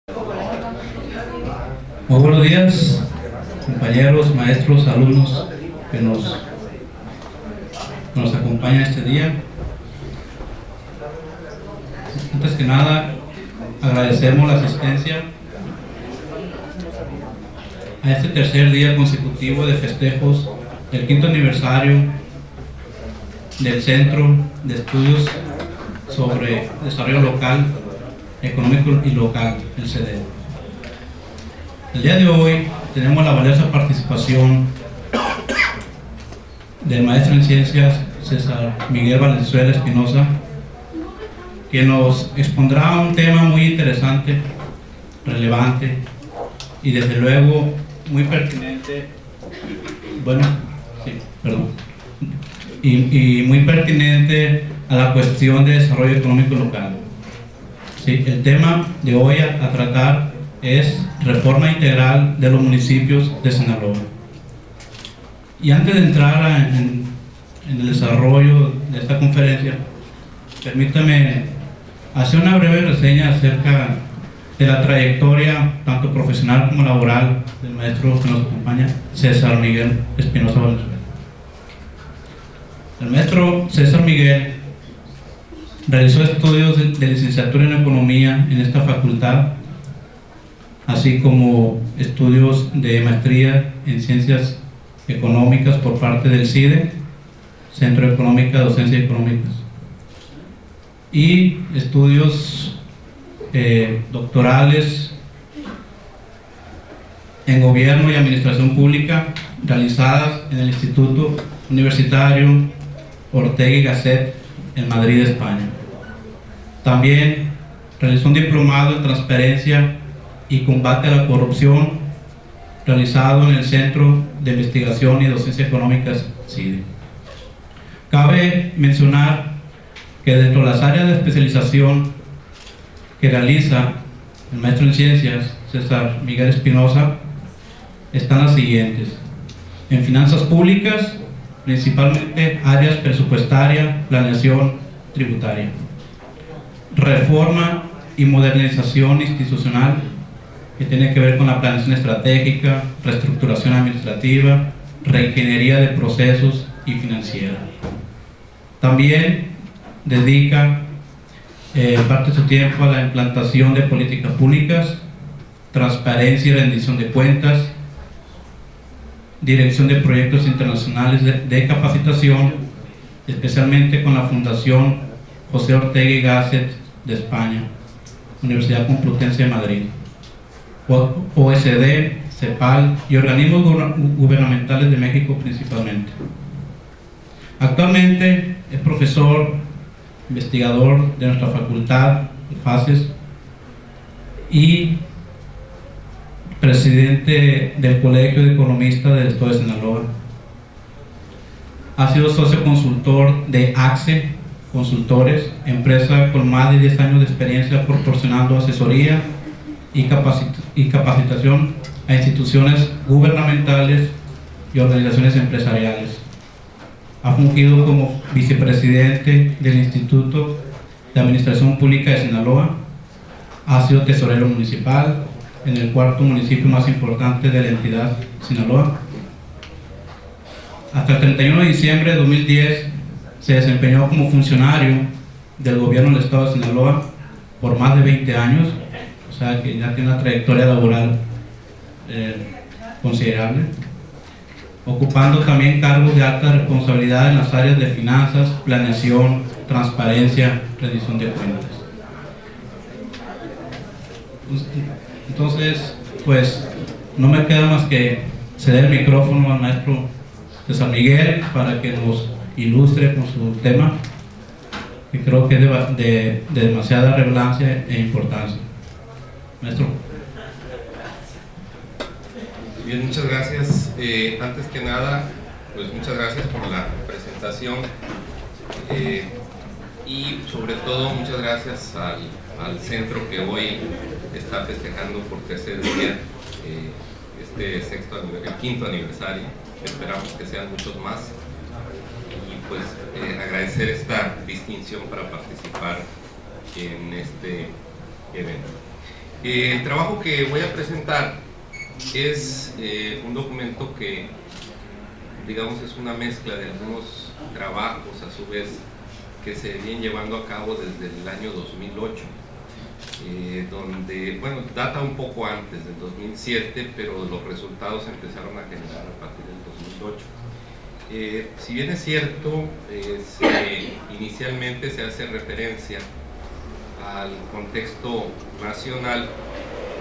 Muy buenos días, compañeros, maestros, alumnos que nos acompañan este día. Antes que nada, agradecemos la asistencia a este tercer día consecutivo de festejos del 5º aniversario del Centro de Estudios sobre Desarrollo Local, Económico y Local, el CEDEL. El día de hoy tenemos la valiosa participación del maestro en Ciencias César Miguel Valenzuela Espinosa, que nos expondrá un tema muy interesante, relevante y desde luego muy pertinente, y muy pertinente a la cuestión de desarrollo económico local. Sí, el tema de hoy a tratar es reforma integral de los municipios de Sinaloa. Y antes de entrar en el desarrollo de esta conferencia, permítame hacer una breve reseña acerca de la trayectoria tanto profesional como laboral del maestro que nos acompaña, César Miguel Espinosa Valenzuela. El maestro César Miguel realizó estudios de licenciatura en Economía en esta facultad, así como estudios de maestría en Ciencias Económicas por parte del CIDE, Centro Económica de Docencia Económicas, y estudios doctorales en Gobierno y Administración Pública realizadas en el Instituto Universitario Ortega y Gasset en Madrid, España. También realizó un diplomado en Transparencia y Combate a la Corrupción realizado en el Centro de Investigación y Docencia Económicas, CIDE. Cabe mencionar que dentro de las áreas de especialización que realiza el maestro en Ciencias César Miguel Espinosa están las siguientes: en Finanzas Públicas, principalmente áreas presupuestaria, planeación, tributaria; reforma y modernización institucional, que tiene que ver con la planeación estratégica, reestructuración administrativa, reingeniería de procesos y financiera. También dedica parte de su tiempo a la implantación de políticas públicas, transparencia y rendición de cuentas, dirección de proyectos internacionales de capacitación, especialmente con la Fundación José Ortega y Gasset de España, Universidad Complutense de Madrid, OSD, CEPAL y organismos gubernamentales de México principalmente. Actualmente es profesor investigador de nuestra facultad, FACES, y presidente del Colegio de Economistas del Estado de Sinaloa. Ha sido socio consultor de AXE Consultores, empresa con más de 10 años de experiencia proporcionando asesoría y capacitación a instituciones gubernamentales y organizaciones empresariales. Ha fungido como vicepresidente del Instituto de Administración Pública de Sinaloa. Ha sido tesorero municipal en el 4º municipio más importante de la entidad, Sinaloa. Hasta el 31 de diciembre de 2010 se desempeñó como funcionario del gobierno del estado de Sinaloa por más de 20 años, o sea que ya tiene una trayectoria laboral considerable, ocupando también cargos de alta responsabilidad en las áreas de finanzas, planeación, transparencia, rendición de cuentas. Entonces, pues, no me queda más que ceder el micrófono al maestro César Miguel para que nos ilustre con su tema, que creo que es de demasiada relevancia e importancia. Maestro. Bien, muchas gracias. Antes que nada, pues muchas gracias por la presentación y sobre todo muchas gracias al centro que hoy está festejando por tercer día el 5º aniversario. Esperamos que sean muchos más y pues agradecer esta distinción para participar en este evento. El trabajo que voy a presentar es un documento que, digamos, es una mezcla de algunos trabajos a su vez que se vienen llevando a cabo desde el año 2008, donde, bueno, data un poco antes del 2007, pero los resultados empezaron a generar a partir del 2008. Si bien es cierto, inicialmente se hace referencia al contexto nacional,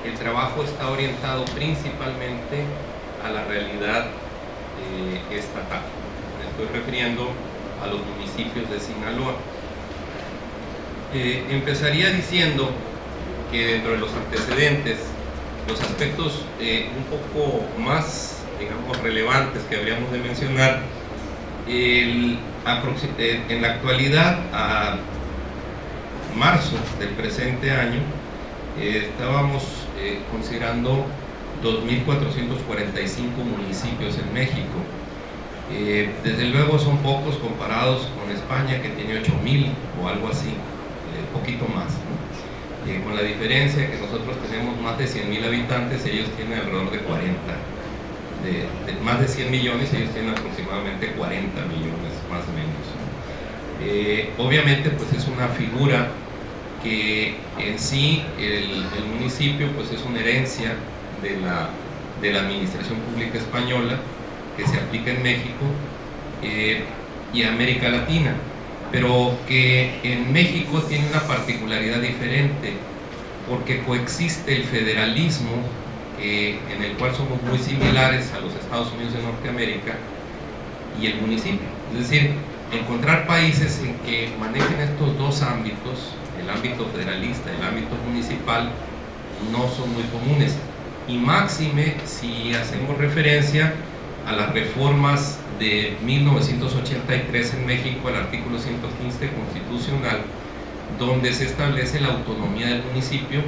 el trabajo está orientado principalmente a la realidad estatal. Me estoy refiriendo a los municipios de Sinaloa. Empezaría diciendo que dentro de los antecedentes, los aspectos un poco más, digamos, relevantes que habríamos de mencionar, en la actualidad, a marzo del presente año, estábamos considerando 2.445 municipios en México. Desde luego son pocos comparados con España, que tiene 8.000 o algo así, poquito más, ¿no? Con la diferencia que nosotros tenemos más de 100.000 habitantes, ellos tienen alrededor de 40, de más de 100 millones, ellos tienen aproximadamente 40 millones, más o menos. Obviamente pues es una figura que en sí el municipio pues es una herencia de la administración pública española que se aplica en México y América Latina, pero que en México tiene una particularidad diferente porque coexiste el federalismo en el cual somos muy similares a los Estados Unidos de Norteamérica y el municipio. Es decir, encontrar países en que manejen estos dos ámbitos, el ámbito federalista y el ámbito municipal, no son muy comunes, y máxime si hacemos referencia a las reformas de 1983 en México, al artículo 115 constitucional, donde se establece la autonomía del municipio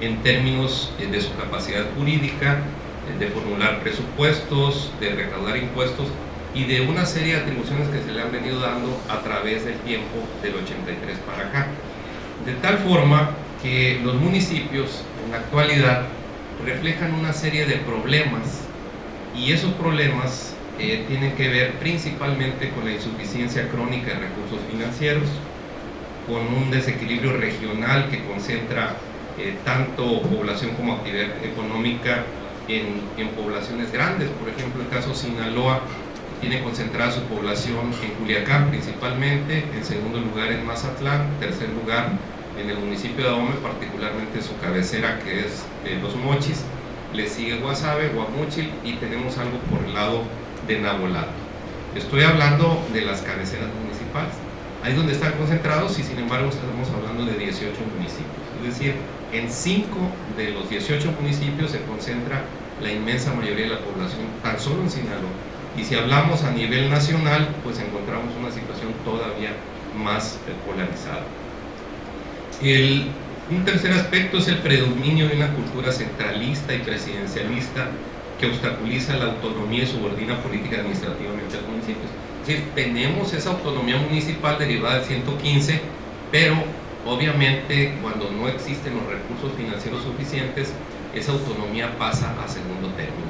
en términos de su capacidad jurídica, de formular presupuestos, de recaudar impuestos y de una serie de atribuciones que se le han venido dando a través del tiempo del 83 para acá. De tal forma que los municipios en la actualidad reflejan una serie de problemas, y esos problemas tienen que ver principalmente con la insuficiencia crónica de recursos financieros, con un desequilibrio regional que concentra tanto población como actividad económica en poblaciones grandes. Por ejemplo, el caso Sinaloa tiene concentrada su población en Culiacán principalmente, en segundo lugar en Mazatlán, tercer lugar en el municipio de Ahome, particularmente su cabecera que es Los Mochis, le sigue Guasave, Guamúchil y tenemos algo por el lado de Nabolato. Estoy hablando de las cabeceras municipales, ahí donde están concentrados, y sin embargo estamos hablando de 18 municipios, es decir, en 5 de los 18 municipios se concentra la inmensa mayoría de la población tan solo en Sinaloa, y si hablamos a nivel nacional pues encontramos una situación todavía más polarizada. Un tercer aspecto es el predominio de una cultura centralista y presidencialista que obstaculiza la autonomía y subordina política administrativamente a los municipios. Es decir, tenemos esa autonomía municipal derivada del 115, pero obviamente cuando no existen los recursos financieros suficientes, esa autonomía pasa a segundo término,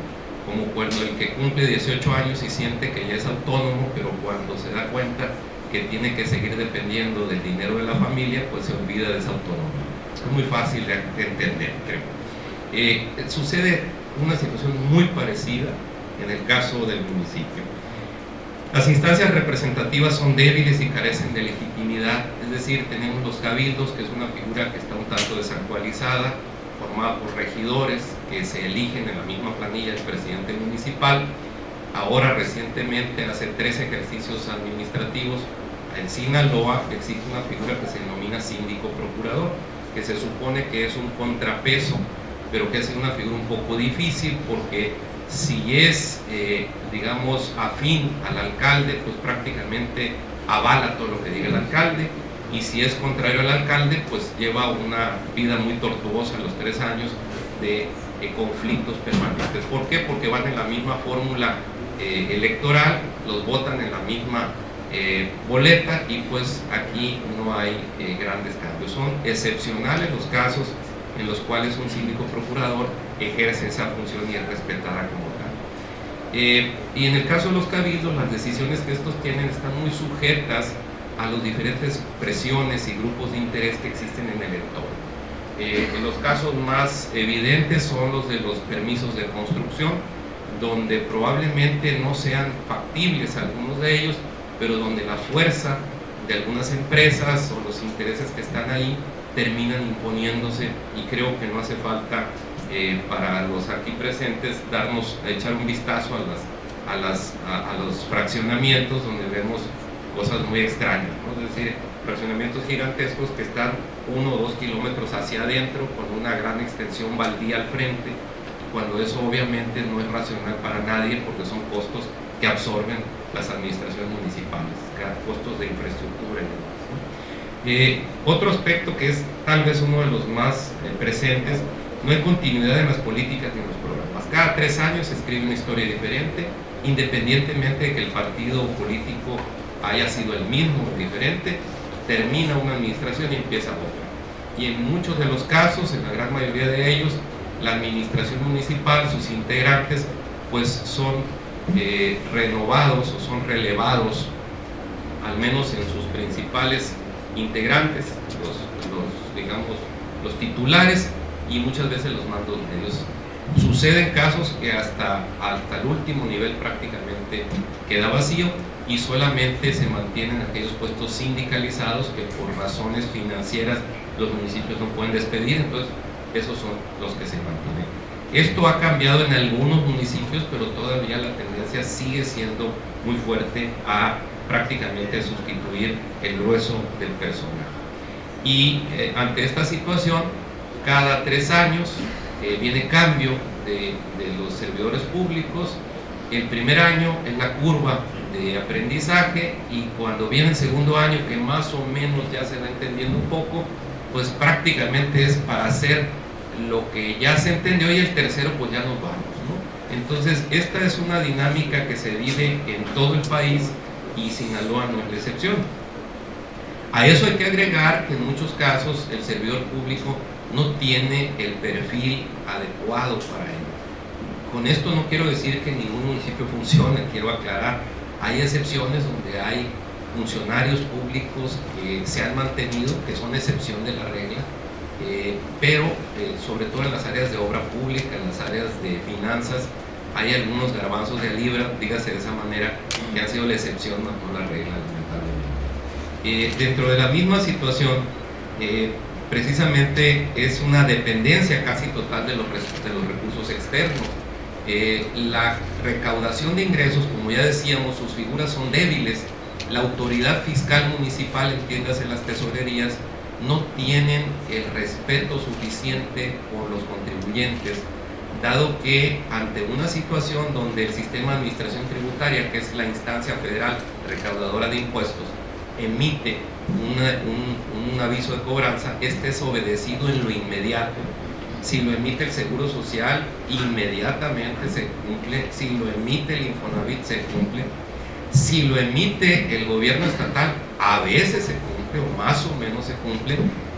como cuando el que cumple 18 años y siente que ya es autónomo, pero cuando se da cuenta que tiene que seguir dependiendo del dinero de la familia, pues se olvida de esa autonomía. Es muy fácil de entender, creo. Sucede una situación muy parecida en el caso del municipio. Las instancias representativas son débiles y carecen de legitimidad, es decir, tenemos los cabildos, que es una figura que está un tanto desactualizada, formada por regidores que se eligen en la misma planilla del presidente municipal. Ahora recientemente, hace 3 ejercicios administrativos, en Sinaloa existe una figura que se denomina síndico procurador, que se supone que es un contrapeso, pero que es una figura un poco difícil porque si es, digamos, afín al alcalde, pues prácticamente avala todo lo que diga el alcalde, y si es contrario al alcalde, pues lleva una vida muy tortuosa en los 3 años de conflictos permanentes. ¿Por qué? Porque van en la misma fórmula electoral, los votan en la misma boleta, y pues aquí no hay grandes cambios. Son excepcionales los casos en los cuales un síndico procurador ejerce esa función y es respetada como tal. Y en el caso de los cabildos, las decisiones que estos tienen están muy sujetas a las diferentes presiones y grupos de interés que existen en el entorno. En los casos más evidentes son los de los permisos de construcción, donde probablemente no sean factibles algunos de ellos, pero donde la fuerza de algunas empresas o los intereses que están ahí terminan imponiéndose, y creo que no hace falta para los aquí presentes echar un vistazo a los fraccionamientos, donde vemos cosas muy extrañas, ¿no? Es decir, fraccionamientos gigantescos que están 1 o 2 kilómetros hacia adentro con una gran extensión baldía al frente, cuando eso obviamente no es racional para nadie, porque son costos que absorben las administraciones municipales, costos de infraestructura y demás, ¿no? Otro aspecto que es tal vez uno de los más presentes: no hay continuidad en las políticas ni en los programas. Cada 3 años se escribe una historia diferente, independientemente de que el partido político haya sido el mismo o diferente. Termina una administración y empieza otra. Y en muchos de los casos, en la gran mayoría de ellos, la administración municipal, sus integrantes, pues son renovados o son relevados, al menos en sus principales integrantes, los titulares, y muchas veces los mandos medios. Suceden casos que hasta el último nivel prácticamente queda vacío, y solamente se mantienen aquellos puestos sindicalizados que por razones financieras los municipios no pueden despedir. Entonces esos son los que se mantienen. Esto ha cambiado en algunos municipios, pero todavía la tendencia sigue siendo muy fuerte a prácticamente sustituir el grueso del personal. Y ante esta situación, cada 3 años viene cambio de los servidores públicos. El primer año es la curva de aprendizaje, y cuando viene el segundo año, que más o menos ya se va entendiendo un poco, pues prácticamente es para hacer lo que ya se entendió, y el tercero pues ya nos vamos, ¿no? Entonces esta es una dinámica que se vive en todo el país, y Sinaloa no es la excepción. A eso hay que agregar que en muchos casos el servidor público no tiene el perfil adecuado para ello. Con esto no quiero decir que ningún municipio funcione, quiero aclarar, hay excepciones donde hay funcionarios públicos que se han mantenido, que son excepción de la regla, pero sobre todo en las áreas de obra pública, en las áreas de finanzas, hay algunos garbanzos de libra, dígase de esa manera, que han sido la excepción, no la regla, lamentablemente. Dentro de la misma situación, precisamente es una dependencia casi total de los recursos externos. La recaudación de ingresos, como ya decíamos, sus figuras son débiles. La autoridad fiscal municipal, entiéndase las tesorerías, no tienen el respeto suficiente por los contribuyentes, dado que ante una situación donde el sistema de administración tributaria, que es la instancia federal recaudadora de impuestos, emite un aviso de cobranza, este es obedecido en lo inmediato. Si lo emite el Seguro Social, inmediatamente se cumple. Si lo emite el Infonavit, se cumple. Si lo emite el gobierno estatal, a veces se cumple, o más o menos se cumple.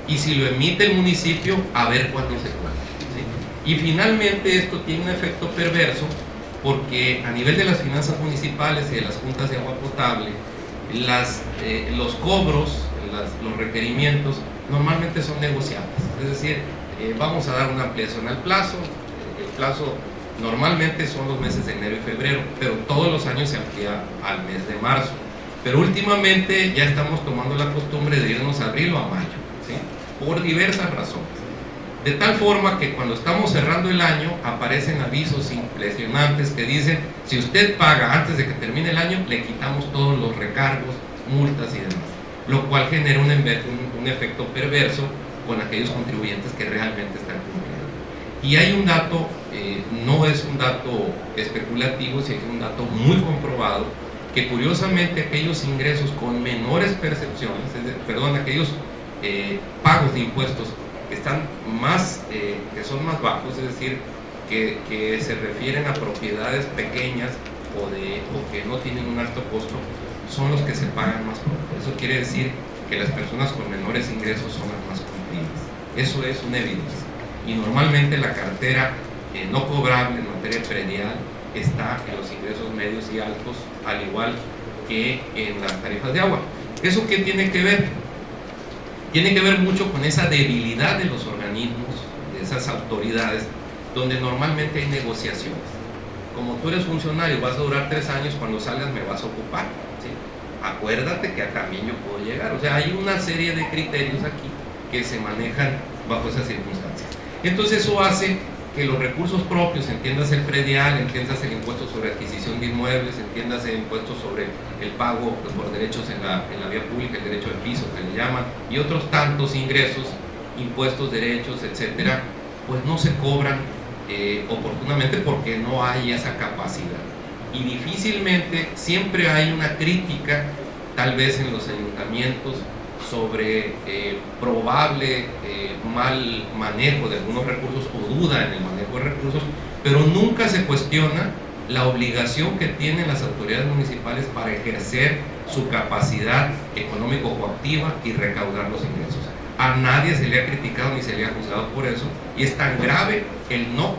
Y si lo emite el municipio, a ver cuándo se cumple, ¿sí? Y finalmente esto tiene un efecto perverso, porque a nivel de las finanzas municipales y de las juntas de agua potable, los cobros, los requerimientos normalmente son negociables. Es decir, vamos a dar una ampliación al plazo. El plazo normalmente son los meses de enero y febrero, pero todos los años se amplía al mes de marzo. Pero últimamente ya estamos tomando la costumbre de irnos a abril o a mayo, ¿sí? Por diversas razones. De tal forma que cuando estamos cerrando el año aparecen avisos impresionantes que dicen: si usted paga antes de que termine el año, le quitamos todos los recargos, multas y demás, lo cual genera un efecto perverso con aquellos contribuyentes que realmente están cumpliendo. Y hay un dato, no es un dato especulativo, sino que es un dato muy comprobado, que curiosamente aquellos ingresos con menores percepciones, aquellos pagos de impuestos que están que son más bajos, es decir, que se refieren a propiedades pequeñas o que no tienen un alto costo, son los que se pagan más pronto. Eso quiere decir que las personas con menores ingresos son las más cumplidas. Eso es una evidencia. y normalmente la cartera no cobrable en materia predial está en los ingresos medios y altos, al igual que en las tarifas de agua. ¿Eso qué tiene que ver? Tiene que ver mucho con esa debilidad de los organismos, de esas autoridades, donde normalmente hay negociaciones. Como tú eres funcionario, vas a durar 3 años, cuando salgas me vas a ocupar, ¿sí? Acuérdate que también yo puedo llegar. O sea, hay una serie de criterios aquí que se manejan bajo esas circunstancias. Entonces eso hace que los recursos propios, entiéndase el predial, entiéndase el impuesto sobre adquisición de inmuebles, entiéndase el impuesto sobre el pago por derechos en la vía pública, el derecho de piso que le llaman, y otros tantos ingresos, impuestos, derechos, etcétera, pues no se cobran oportunamente porque no hay esa capacidad. Y difícilmente, siempre hay una crítica, tal vez en los ayuntamientos, sobre probable mal manejo de algunos recursos o duda en el manejo de recursos, pero nunca se cuestiona la obligación que tienen las autoridades municipales para ejercer su capacidad económico-coactiva y recaudar los ingresos. A nadie se le ha criticado ni se le ha juzgado por eso, y es tan grave el no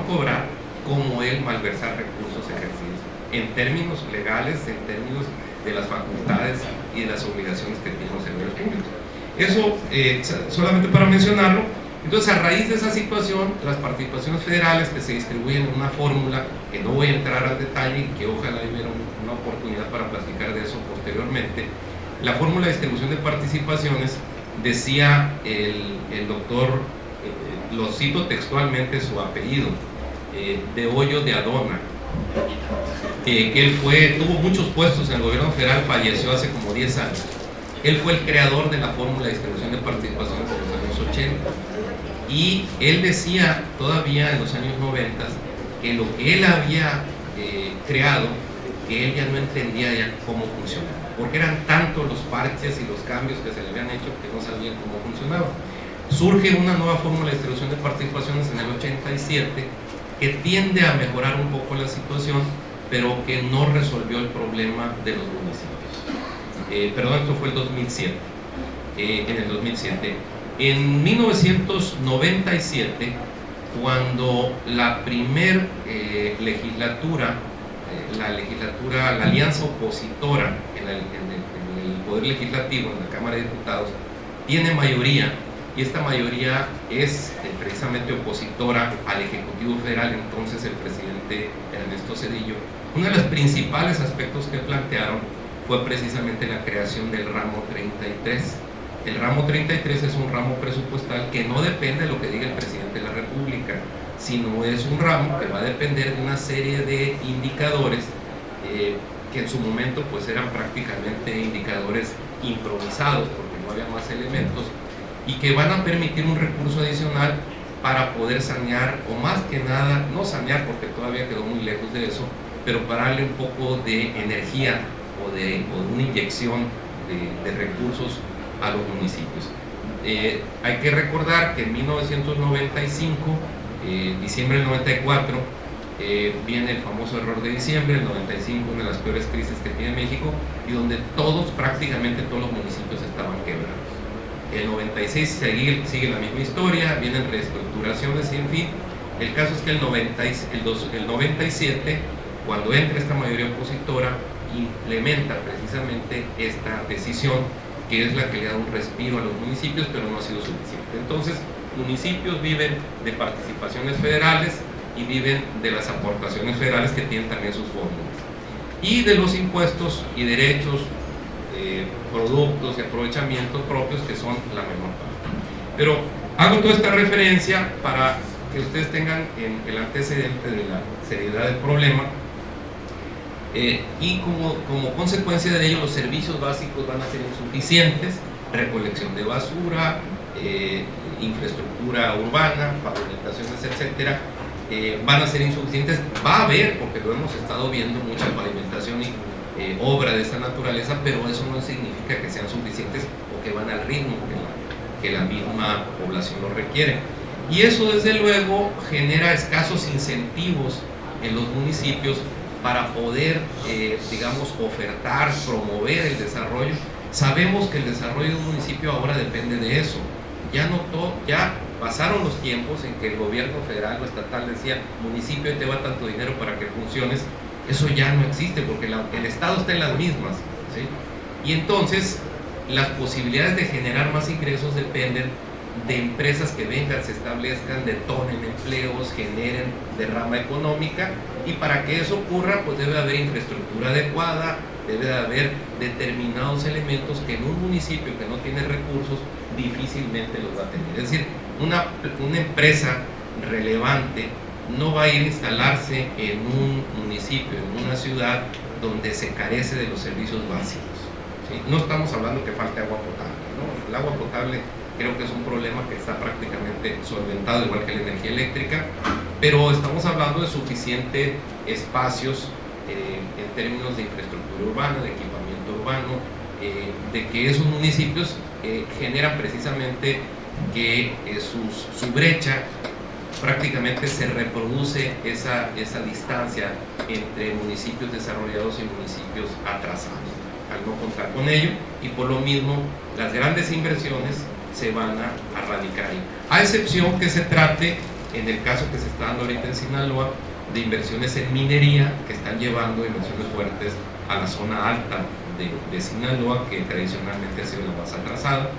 cobrar como el malversar recursos ejercidos, en términos legales, en términos de las facultades y de las obligaciones que tienen los servidores públicos. Eso solamente para mencionarlo. Entonces, a raíz de esa situación, las participaciones federales que se distribuyen en una fórmula, que no voy a entrar al detalle y que ojalá hubiera una oportunidad para platicar de eso posteriormente, la fórmula de distribución de participaciones, decía el doctor, lo cito textualmente su apellido, de Hoyo de Adona, que él tuvo muchos puestos en el gobierno federal, falleció hace como 10 años. Él fue el creador de la fórmula de distribución de participaciones en los años 80, y él decía todavía en los años 90 que lo que él había creado, que él ya no entendía ya cómo funcionaba, porque eran tantos los parches y los cambios que se le habían hecho que no sabían cómo funcionaba. Surge una nueva fórmula de distribución de participaciones en el 87 que tiende a mejorar un poco la situación, pero que no resolvió el problema de los municipios. Perdón, esto fue el 2007. En el 2007. En 1997, cuando la primer legislatura, la alianza opositora en el Poder Legislativo, en la Cámara de Diputados, tiene mayoría, y esta mayoría es precisamente opositora al Ejecutivo Federal, entonces el presidente Ernesto Zedillo. Uno de los principales aspectos que plantearon fue precisamente la creación del ramo 33. El ramo 33 es un ramo presupuestal que no depende de lo que diga el presidente de la República, sino es un ramo que va a depender de una serie de indicadores que en su momento pues eran prácticamente indicadores improvisados porque no había más elementos, y que van a permitir un recurso adicional para poder sanear, o más que nada, no sanear porque todavía quedó muy lejos de eso, pero para darle un poco de energía o de una inyección de recursos a los municipios. Hay que recordar que en 1995, diciembre del 94, viene el famoso error de diciembre, el 95, una de las peores crisis que tiene México, y donde prácticamente todos los municipios estaban quebrados. El 96 sigue la misma historia, vienen reestructuraciones y en fin. El caso es que el 97, cuando entra esta mayoría opositora, implementa precisamente esta decisión, que es la que le da un respiro a los municipios, pero no ha sido suficiente. Entonces, municipios viven de participaciones federales y viven de las aportaciones federales que tienen también sus fórmulas, y de los impuestos y derechos, productos y aprovechamientos propios, que son la menor parte. Pero hago toda esta referencia para que ustedes tengan el antecedente de la seriedad del problema, y como consecuencia de ello los servicios básicos van a ser insuficientes: recolección de basura, infraestructura urbana, pavimentaciones, etcétera, van a ser insuficientes. Va a haber, porque lo hemos estado viendo, mucha pavimentación y obra de esta naturaleza, pero eso no significa que sean suficientes o que van al ritmo que la misma población lo requiere. Y eso, desde luego, genera escasos incentivos en los municipios para poder, digamos, ofertar, promover el desarrollo. Sabemos que el desarrollo de un municipio ahora depende de eso. Ya pasaron los tiempos en que el gobierno federal o estatal decía, municipio, te va tanto dinero para que funciones. Eso ya no existe porque el Estado está en las mismas, ¿sí? Y entonces las posibilidades de generar más ingresos dependen de empresas que vengan, se establezcan, detonen empleos, generen derrama económica, y para que eso ocurra pues debe haber infraestructura adecuada, debe haber determinados elementos que en un municipio que no tiene recursos difícilmente los va a tener. Es decir, una empresa relevante no va a ir a instalarse en un municipio, en una ciudad donde se carece de los servicios básicos, ¿sí? No estamos hablando que falte agua potable, ¿no? El agua potable creo que es un problema que está prácticamente solventado, igual que la energía eléctrica, pero estamos hablando de suficientes espacios en términos de infraestructura urbana, de equipamiento urbano, de que esos municipios generan precisamente que su brecha prácticamente se reproduce esa distancia entre municipios desarrollados y municipios atrasados, al no contar con ello, y por lo mismo las grandes inversiones se van a radicar ahí, a excepción que se trate, en el caso que se está dando ahorita en Sinaloa, de inversiones en minería que están llevando inversiones fuertes a la zona alta de Sinaloa, que tradicionalmente ha sido la más atrasada,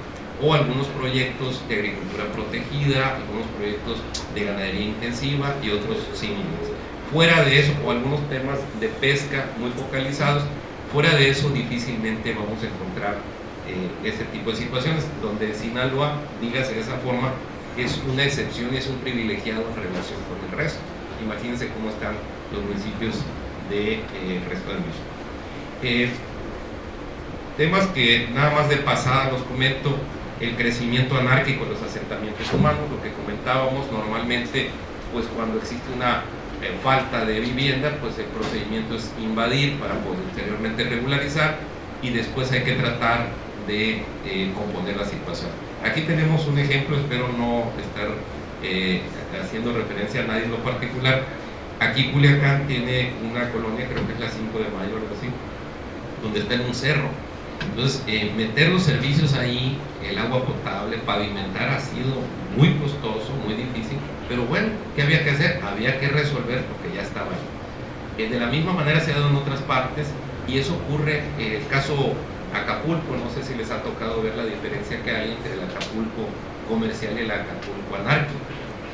o algunos proyectos de agricultura protegida, algunos proyectos de ganadería intensiva y otros similares. Fuera de eso, o algunos temas de pesca muy focalizados, fuera de eso difícilmente vamos a encontrar este tipo de situaciones, donde Sinaloa, dígase de esa forma, es una excepción y es un privilegiado en relación con el resto. Imagínense cómo están los municipios del resto del México. Temas que nada más de pasada los comento: el crecimiento anárquico de los asentamientos humanos, lo que comentábamos. Normalmente, pues cuando existe una falta de vivienda, pues el procedimiento es invadir para posteriormente regularizar, y después hay que tratar de componer la situación. Aquí tenemos un ejemplo, espero no estar haciendo referencia a nadie en lo particular. Aquí Culiacán tiene una colonia, creo que es la 5 de Mayo o algo así, donde está en un cerro. Entonces, meter los servicios ahí, el agua potable, pavimentar, ha sido muy costoso, muy difícil, pero bueno, ¿qué había que hacer? Había que resolver porque ya estaba ahí. De la misma manera se ha dado en otras partes, y eso ocurre en el caso Acapulco. No sé si les ha tocado ver la diferencia que hay entre el Acapulco comercial y el Acapulco anárquico,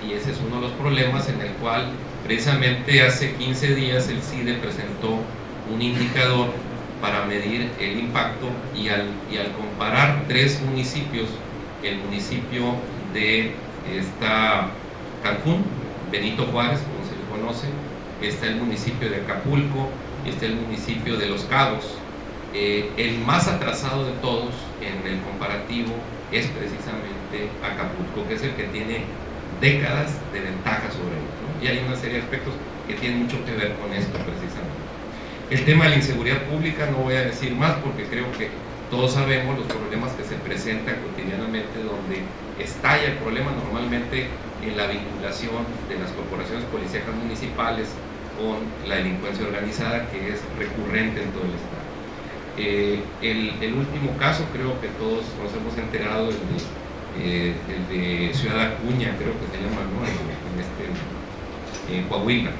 y ese es uno de los problemas en el cual precisamente hace 15 días el CIDE presentó un indicador para medir el impacto, y al comparar tres municipios, el municipio de Cancún, Benito Juárez, como se le conoce, está el municipio de Acapulco, está el municipio de Los Cabos. El más atrasado de todos en el comparativo es precisamente Acapulco, que es el que tiene décadas de ventaja sobre él, ¿no? Y hay una serie de aspectos que tienen mucho que ver con esto precisamente. El tema de la inseguridad pública no voy a decir más, porque creo que todos sabemos los problemas que se presentan cotidianamente, donde estalla el problema normalmente en la vinculación de las corporaciones policíacas municipales con la delincuencia organizada, que es recurrente en todo el estado. El último caso, creo que todos nos hemos enterado, el de Ciudad Acuña, creo que se llama, ¿no? En Coahuila.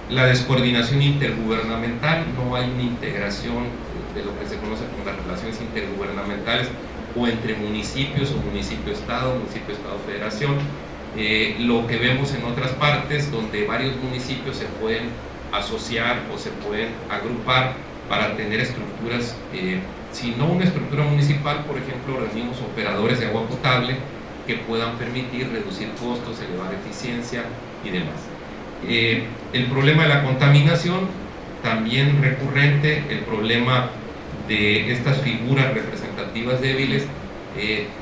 La descoordinación intergubernamental, no hay una integración de lo que se conoce como las relaciones intergubernamentales, o entre municipios o municipio-estado, municipio-estado-federación. Lo que vemos en otras partes, donde varios municipios se pueden asociar o se pueden agrupar para tener estructuras, si no una estructura municipal, por ejemplo, reunimos operadores de agua potable que puedan permitir reducir costos, elevar eficiencia y demás. El problema de la contaminación, también recurrente. El problema de estas figuras representativas débiles,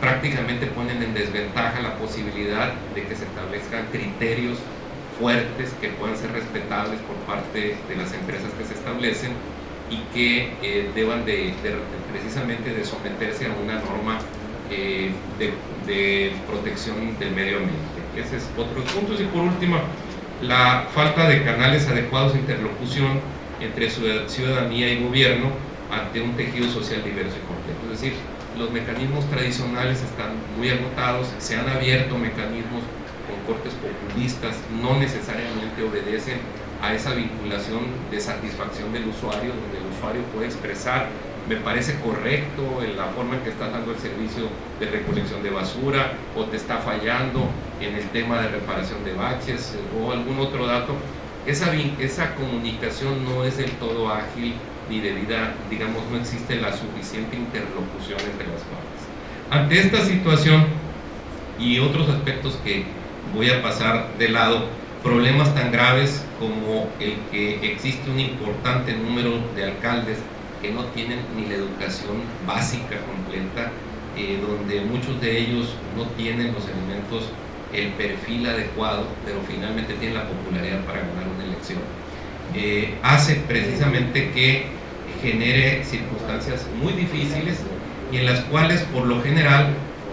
prácticamente ponen en desventaja la posibilidad de que se establezcan criterios fuertes que puedan ser respetables por parte de las empresas que se establecen, y que deban precisamente de someterse a una norma de protección del medio ambiente. Ese es otro punto. Y por último, la falta de canales adecuados de interlocución entre ciudadanía y gobierno ante un tejido social diverso y complejo. Es decir, los mecanismos tradicionales están muy agotados, se han abierto mecanismos con cortes populistas, no necesariamente obedecen a esa vinculación de satisfacción del usuario, donde el usuario puede expresar: me parece correcto en la forma en que estás dando el servicio de recolección de basura, o te está fallando en el tema de reparación de baches, o algún otro dato. Esa comunicación no es del todo ágil ni debida, digamos, no existe la suficiente interlocución entre las partes. Ante esta situación y otros aspectos que voy a pasar de lado, problemas tan graves como el que existe un importante número de alcaldes que no tienen ni la educación básica completa, donde muchos de ellos no tienen los elementos, el perfil adecuado, pero finalmente tienen la popularidad para ganar una elección, hace precisamente que genere circunstancias muy difíciles y en las cuales por lo general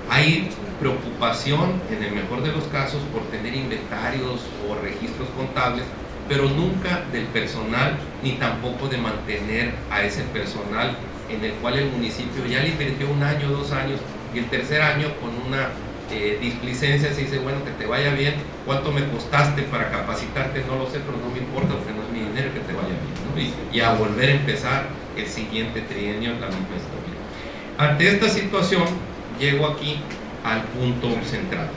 hay preocupación, en el mejor de los casos, por tener inventarios o registros contables, pero nunca del personal, ni tampoco de mantener a ese personal en el cual el municipio ya le invirtió 1 año, 2 años, y el tercer año con una displicencia se dice: bueno, que te vaya bien, ¿cuánto me costaste para capacitarte? No lo sé, pero no me importa porque no es mi dinero, que te vaya bien, ¿no? Y a volver a empezar el siguiente trienio la misma historia. Ante esta situación, llego aquí al punto central.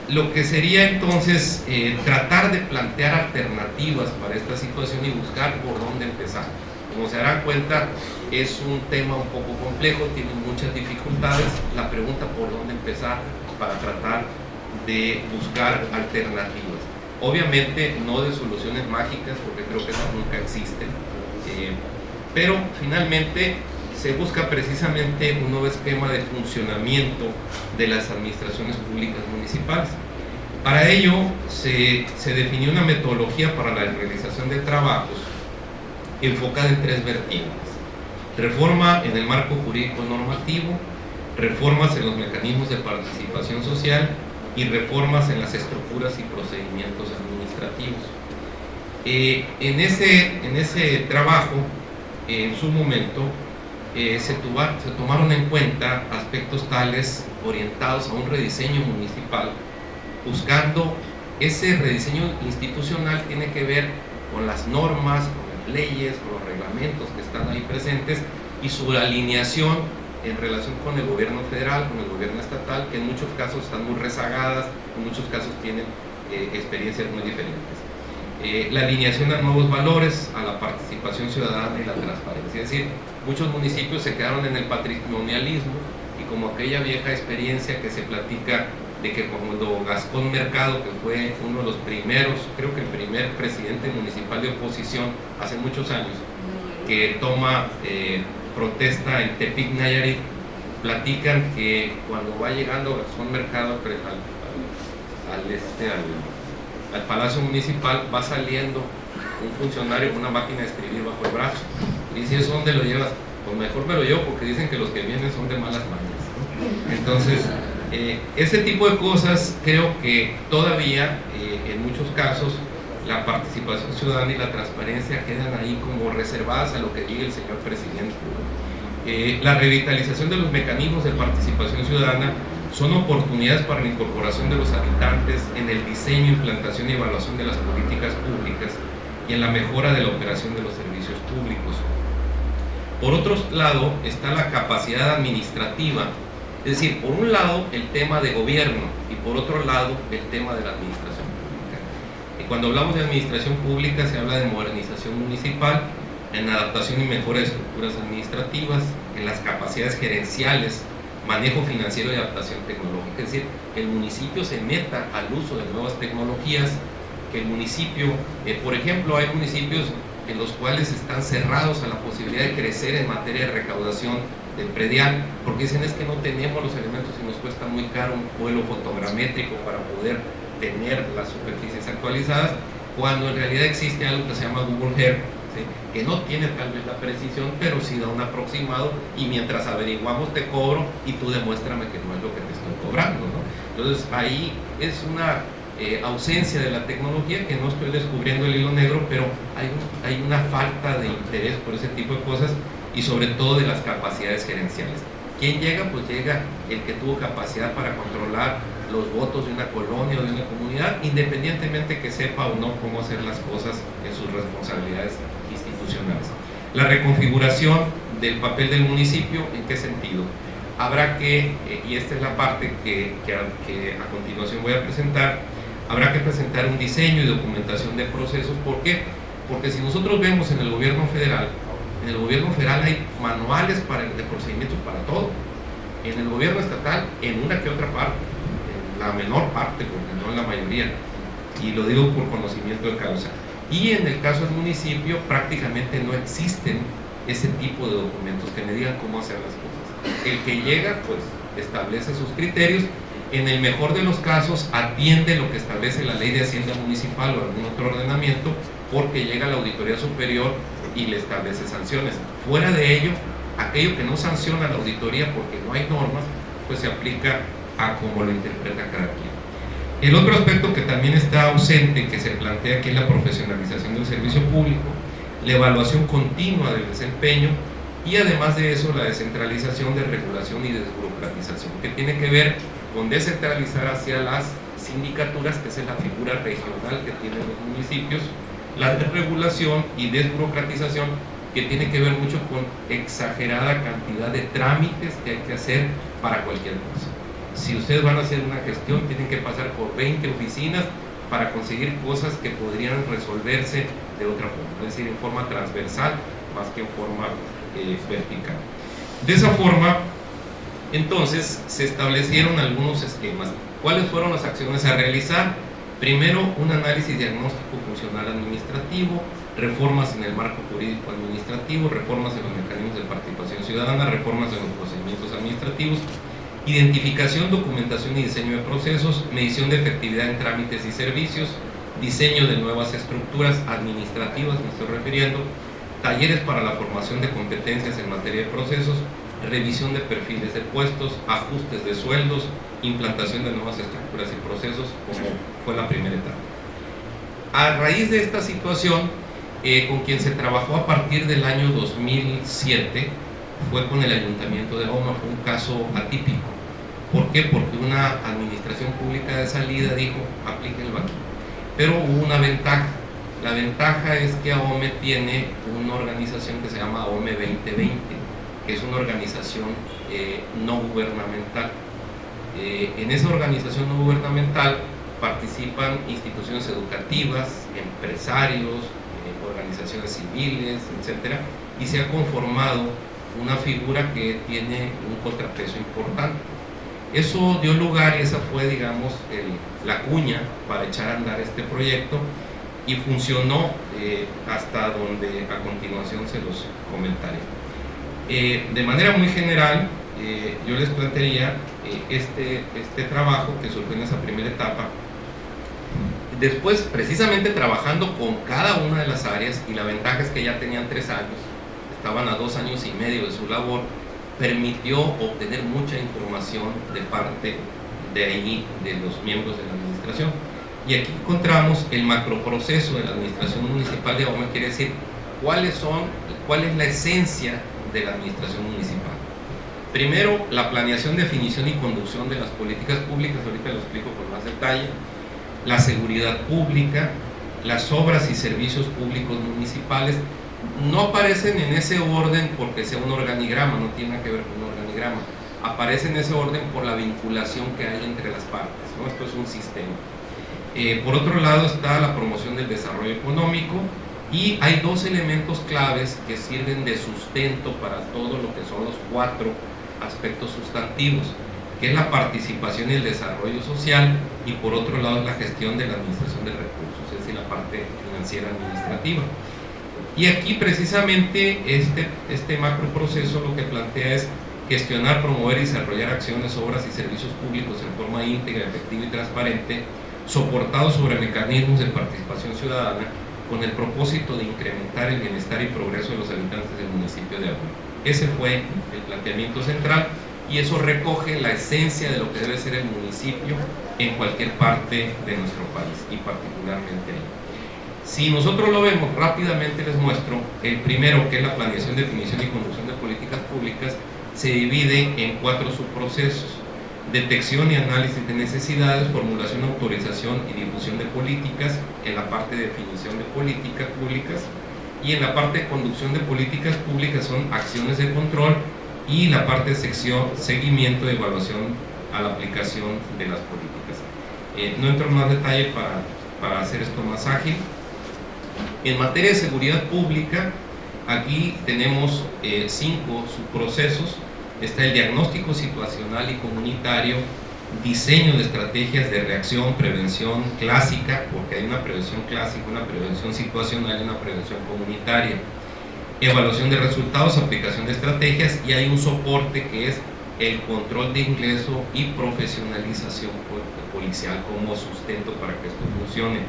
Lo que sería entonces tratar de plantear alternativas para esta situación y buscar por dónde empezar. Como se darán cuenta, es un tema un poco complejo, tiene muchas dificultades. La pregunta: ¿por dónde empezar para tratar de buscar alternativas? Obviamente no de soluciones mágicas, porque creo que esas nunca existen, pero finalmente se busca precisamente un nuevo esquema de funcionamiento de las administraciones públicas municipales. Para ello se definió una metodología para la realización de trabajos enfocada en 3 vertientes: reforma en el marco jurídico normativo, reformas en los mecanismos de participación social y reformas en las estructuras y procedimientos administrativos. En ese trabajo, en su momento, se tomaron en cuenta aspectos tales orientados a un rediseño municipal, buscando ese rediseño institucional. Tiene que ver con las normas, con las leyes, con los reglamentos que están ahí presentes y su alineación en relación con el gobierno federal, con el gobierno estatal, que en muchos casos están muy rezagadas, en muchos casos tienen experiencias muy diferentes. La alineación a nuevos valores, a la participación ciudadana y la transparencia. Es decir, muchos municipios se quedaron en el patrimonialismo y como aquella vieja experiencia que se platica de que cuando Gastón Mercado, que fue uno de los primeros, creo que el primer presidente municipal de oposición hace muchos años, que toma protesta en Tepic, Nayarit, platican que cuando va llegando Gastón Mercado al Palacio Municipal, va saliendo un funcionario con una máquina de escribir bajo el brazo. Y dice: ¿eso dónde lo llevas? Pues mejor me lo llevo porque dicen que los que vienen son de malas mañas, ¿no? Entonces, ese tipo de cosas creo que todavía, en muchos casos, la participación ciudadana y la transparencia quedan ahí como reservadas a lo que diga el señor presidente. La revitalización de los mecanismos de participación ciudadana son oportunidades para la incorporación de los habitantes en el diseño, implantación y evaluación de las políticas públicas y en la mejora de la operación de los servicios públicos. Por otro lado está la capacidad administrativa, es decir, por un lado el tema de gobierno y por otro lado el tema de la administración pública. Y cuando hablamos de administración pública se habla de modernización municipal, en adaptación y mejora de estructuras administrativas, en las capacidades gerenciales, manejo financiero y adaptación tecnológica. Es decir, que el municipio se meta al uso de nuevas tecnologías, que el municipio, por ejemplo, hay municipios en los cuales están cerrados a la posibilidad de crecer en materia de recaudación del predial, porque dicen: es que no tenemos los elementos y nos cuesta muy caro un vuelo fotogramétrico para poder tener las superficies actualizadas, cuando en realidad existe algo que se llama Google Earth, ¿sí?, que no tiene tal vez la precisión, pero sí da un aproximado, y mientras averiguamos te cobro y tú demuéstrame que no es lo que te estoy cobrando, ¿no? Entonces ahí es una ausencia de la tecnología, que no estoy descubriendo el hilo negro, pero hay una falta de interés por ese tipo de cosas y sobre todo de las capacidades gerenciales. ¿Quién llega? Pues llega el que tuvo capacidad para controlar los votos de una colonia o de una comunidad, independientemente que sepa o no cómo hacer las cosas en sus responsabilidades institucionales. La reconfiguración del papel del municipio, ¿en qué sentido? Habrá que, y esta es la parte que a continuación voy a presentar, habrá que presentar un diseño y documentación de procesos. ¿Por qué? Porque si nosotros vemos en el gobierno federal hay manuales de procedimientos para todo. En el gobierno estatal, en una que otra parte, en la menor parte, porque no en la mayoría, y lo digo por conocimiento de causa. Y en el caso del municipio, prácticamente no existen ese tipo de documentos que me digan cómo hacer las cosas. El que llega, pues, establece sus criterios. En el mejor de los casos, atiende lo que establece la ley de Hacienda Municipal o algún otro ordenamiento, porque llega a la Auditoría Superior y le establece sanciones. Fuera de ello, aquello que no sanciona la auditoría porque no hay normas, pues se aplica a como lo interpreta cada quien. El otro aspecto que también está ausente, que se plantea aquí, es la profesionalización del servicio público, la evaluación continua del desempeño y además de eso la descentralización de regulación y desburocratización, que tiene que ver con descentralizar hacia las sindicaturas, que es la figura regional que tienen los municipios, la desregulación y desburocratización, que tiene que ver mucho con exagerada cantidad de trámites que hay que hacer para cualquier cosa. Si ustedes van a hacer una gestión, tienen que pasar por 20 oficinas para conseguir cosas que podrían resolverse de otra forma, es decir, en forma transversal más que en forma vertical. De esa forma, entonces, se establecieron algunos esquemas. ¿Cuáles fueron las acciones a realizar? Primero, un análisis diagnóstico funcional administrativo, reformas en el marco jurídico administrativo, reformas en los mecanismos de participación ciudadana, reformas en los procedimientos administrativos, identificación, documentación y diseño de procesos, medición de efectividad en trámites y servicios, diseño de nuevas estructuras administrativas, me estoy refiriendo, talleres para la formación de competencias en materia de procesos, revisión de perfiles de puestos, ajustes de sueldos, implantación de nuevas estructuras y procesos, como fue la primera etapa. A raíz de esta situación, con quien se trabajó a partir del año 2007 fue con el Ayuntamiento de Ahoma. Fue un caso atípico. ¿Por qué? Porque una administración pública de salida dijo, aplíquenlo aquí. Pero hubo una ventaja. La ventaja es que Ahome tiene una organización que se llama Ahome 2020, que es una organización no gubernamental. En esa organización no gubernamental participan instituciones educativas, empresarios, organizaciones civiles, etcétera, y se ha conformado una figura que tiene un contrapeso importante. Eso dio lugar, y esa fue, digamos, la cuña para echar a andar este proyecto, y funcionó hasta donde a continuación se los comentaré. De manera muy general, yo les plantearía este trabajo que surgió en esa primera etapa. Después, precisamente trabajando con cada una de las áreas, y la ventaja es que ya tenían 3 años, estaban a 2 años y medio de su labor, permitió obtener mucha información de parte de ahí, de los miembros de la administración. Y aquí encontramos el macroproceso de la administración municipal de Ahome, quiere decir cuál es la esencia de la administración municipal. Primero, la planeación, definición y conducción de las políticas públicas, ahorita lo explico con más detalle. La seguridad pública, las obras y servicios públicos municipales. No aparecen en ese orden porque sea un organigrama, no tiene nada que ver con un organigrama. Aparece en ese orden por la vinculación que hay entre las partes, ¿no? Esto es un sistema. Por otro lado está la promoción del desarrollo económico, y hay 2 elementos claves que sirven de sustento para todo lo que son los 4 aspectos sustantivos, que es la participación y el desarrollo social, y por otro lado la gestión de la administración de recursos, es decir, la parte financiera administrativa. Y aquí precisamente este macroproceso lo que plantea es gestionar, promover y desarrollar acciones, obras y servicios públicos en forma íntegra, efectiva y transparente, soportados sobre mecanismos de participación ciudadana, con el propósito de incrementar el bienestar y progreso de los habitantes del municipio de Ahome. Ese fue el planteamiento central, y eso recoge la esencia de lo que debe ser el municipio en cualquier parte de nuestro país, y particularmente ahí. Si nosotros lo vemos rápidamente, les muestro el primero, que es la planeación, definición y conducción de políticas públicas. se divide en 4 subprocesos: detección y análisis de necesidades, formulación, autorización y difusión de políticas, en la parte de definición de políticas públicas, y en la parte de conducción de políticas públicas son acciones de control, y la parte de seguimiento y evaluación a la aplicación de las políticas. No entro en más detalle para hacer esto más ágil. En materia de seguridad pública, aquí tenemos 5 subprocesos. Está el diagnóstico situacional y comunitario, diseño de estrategias de reacción, prevención clásica, porque hay una prevención clásica, una prevención situacional y una prevención comunitaria, evaluación de resultados, aplicación de estrategias, y hay un soporte que es el control de ingreso y profesionalización policial como sustento para que esto funcione.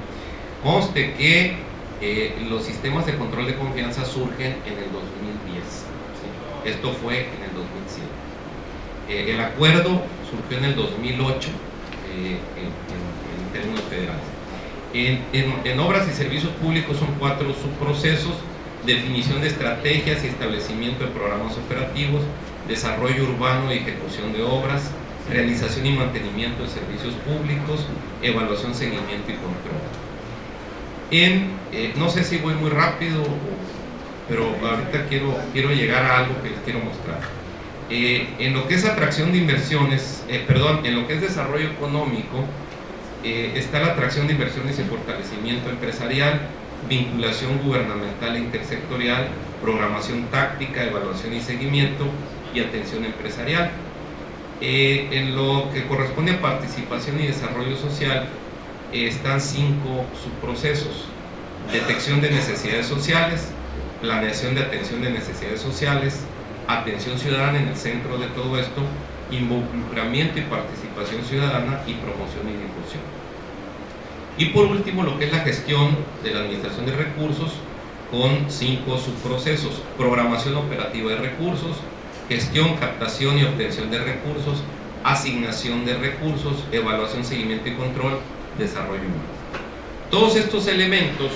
Conste que los sistemas de control de confianza surgen en el 2010, ¿sí? Esto fue en el 2007. El acuerdo surgió en el 2008 en términos federales. En obras y servicios públicos son 4 subprocesos: definición de estrategias y establecimiento de programas operativos, desarrollo urbano y ejecución de obras, realización y mantenimiento de servicios públicos, evaluación, seguimiento y control. No sé si voy muy rápido, pero ahorita quiero llegar a algo que les quiero mostrar. En lo que es atracción de inversiones, en lo que es desarrollo económico, está la atracción de inversiones y fortalecimiento empresarial, vinculación gubernamental e intersectorial, programación táctica, evaluación y seguimiento, y atención empresarial. En lo que corresponde a participación y desarrollo social, están 5 subprocesos: detección de necesidades sociales, planeación de atención de necesidades sociales, atención ciudadana en el centro de todo esto, involucramiento y participación ciudadana, y promoción y difusión. Y por último, lo que es la gestión de la administración de recursos, con 5 subprocesos: programación operativa de recursos, gestión, captación y obtención de recursos, asignación de recursos, evaluación, seguimiento y control, desarrollo humano. Todos estos elementos,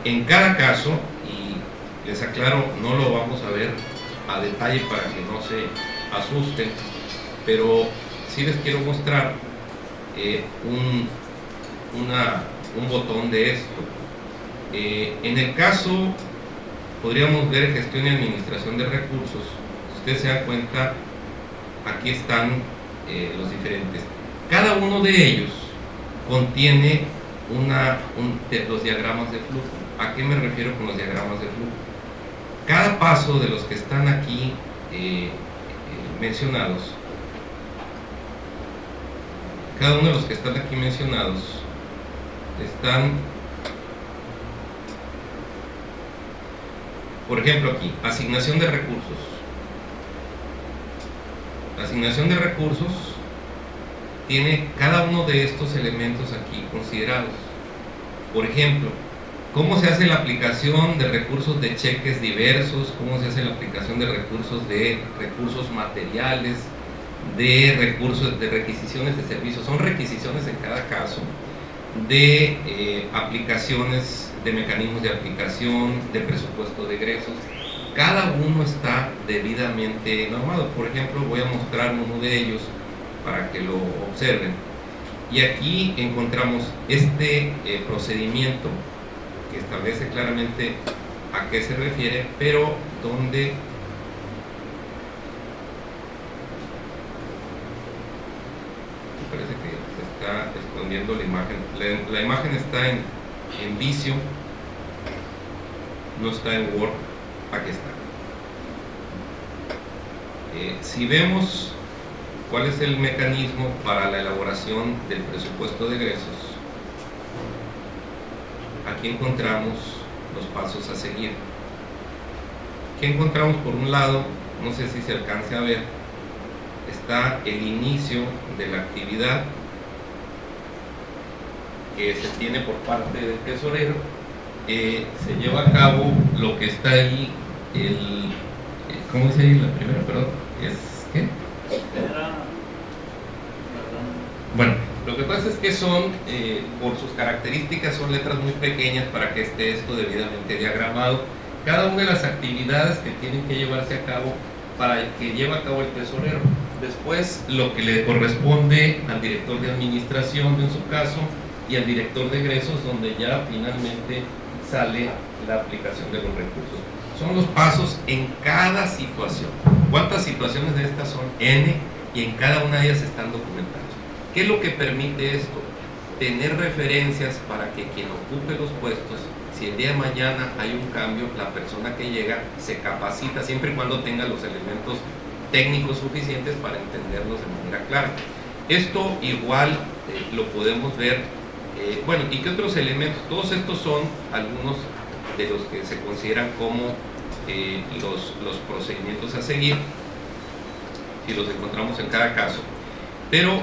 en cada caso, y les aclaro, no lo vamos a ver a detalle para que no se asusten, pero sí les quiero mostrar un botón de esto. En el caso, podríamos ver gestión y administración de recursos. Si ustedes se dan cuenta, aquí están los diferentes. Cada uno de ellos contiene los diagramas de flujo. ¿A qué me refiero con los diagramas de flujo? Cada paso de los que están aquí mencionados, cada uno de los que están aquí mencionados están, por ejemplo, aquí, asignación de recursos. La asignación de recursos tiene cada uno de estos elementos aquí considerados. Por ejemplo, cómo se hace la aplicación de recursos de cheques diversos, cómo se hace la aplicación de recursos materiales, de recursos de requisiciones de servicios. Son requisiciones en cada caso, de aplicaciones, de mecanismos de aplicación, de presupuesto de egresos. Cada uno está debidamente normado. Por ejemplo, voy a mostrar uno de ellos para que lo observen. Y aquí encontramos este procedimiento que establece claramente a qué se refiere, pero donde parece que se está escondiendo la imagen. La imagen está en Visio, no está en Word. Aquí está. Si vemos cuál es el mecanismo para la elaboración del presupuesto de egresos, aquí encontramos los pasos a seguir. ¿Qué encontramos? Por un lado, no sé si se alcance a ver, está el inicio de la actividad que se tiene por parte del tesorero. Se lleva a cabo lo que está ahí, ¿cómo dice ahí la primera? Perdón, ¿qué? Bueno, lo que pasa es que son, por sus características, son letras muy pequeñas para que esté esto debidamente diagramado. Cada una de las actividades que tienen que llevarse a cabo para que lleve a cabo el tesorero. Después, lo que le corresponde al director de administración, en su caso, y al director de egresos, donde ya finalmente sale la aplicación de los recursos. Son los pasos en cada situación. ¿Cuántas situaciones de estas son? N, y en cada una de ellas están documentadas. ¿Qué es lo que permite esto? Tener referencias para que quien ocupe los puestos, si el día de mañana hay un cambio, la persona que llega se capacita siempre y cuando tenga los elementos técnicos suficientes para entenderlos de manera clara. Esto igual lo podemos ver, bueno, ¿y qué otros elementos? Todos estos son algunos de los que se consideran como los procedimientos a seguir, si los encontramos en cada caso. Pero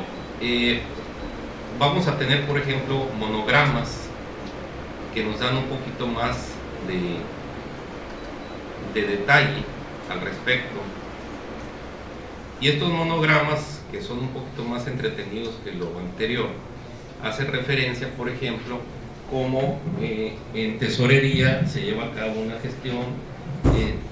vamos a tener, por ejemplo, monogramas que nos dan un poquito más de detalle al respecto. Y estos monogramas, que son un poquito más entretenidos que lo anterior, hacen referencia, por ejemplo, cómo en tesorería se lleva a cabo una gestión.